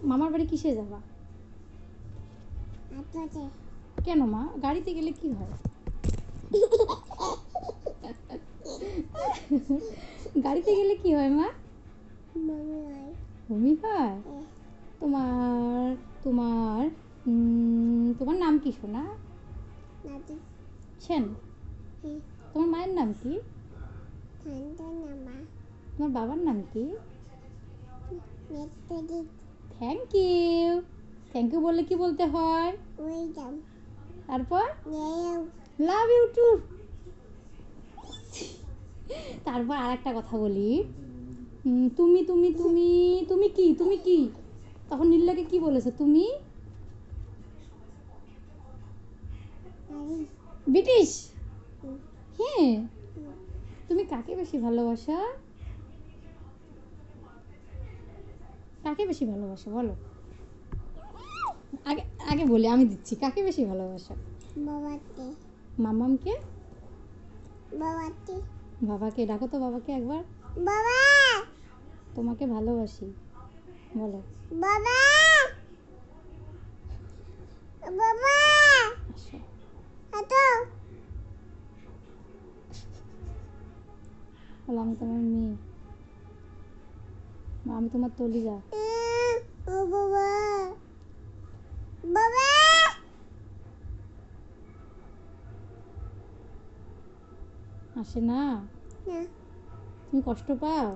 মামার বাড়ি কিসে যাবা? কেন মা, গাড়িতে গেলে কি হয়? গাড়িতে গেলে কি হয় মা? বমি হয়। তোমার তোমার তোমার নাম কি সোনা? সেন। তোমার মায়ের নাম কি? তোমার বাবার নাম কি? Thank you. থ্যাংক ইউ বললে কি বলতে হয়? তারপর লাভ ইউ টু। তারপর আর একটা কথা বলি, তুমি তুমি তুমি তুমি কি তুমি কি তখন নীলাকে কি বলেছো তুমি? ব্রিটিশ। হ্যাঁ। তুমি কাকে বেশি ভালোবাসো? কাকে বেশি ভালোবাসো বলো? আগে আগে বলি, আমি দিচ্ছি। কাকে বেশি ভালোবাসো? বাবাকে। মামামকে? বাবাকে। বাবাকে ডাকো তো, বাবাকে একবার। বাবা, তোমাকে ভালোবাসি বলো। বাবা, বাবা আসো। বলো আমি তোমার মেয়ে, আমি তোমার তলিজা। বাবা, বাবা আসে না? তুমি কষ্ট পাও?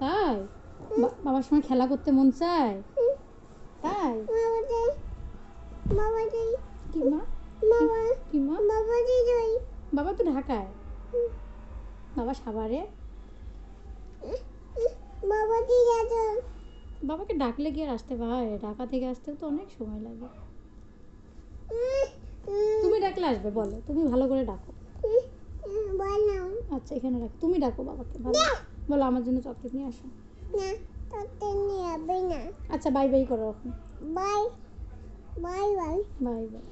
তাই? বাবার সঙ্গে খেলা করতে মন চায়? তাই? কি মা? কি মা? বাবা তো ঢাকায়। বাবা সাভারে। বাবাকে ডাকলে কি আর আসতে পারে? ঢাকা থেকে আসতে তো অনেক সময় লাগে। তুমি ডাকলে আসবে, বলো। তুমি ভালো করে ডাকো। আচ্ছা এখানে রাখো, তুমি ডাকো বাবাকে ভালো। বলো আমার জন্য চকলেট নিয়ে আসো। আচ্ছা বাই বাই করো এখন। Bye bye bye bye bye.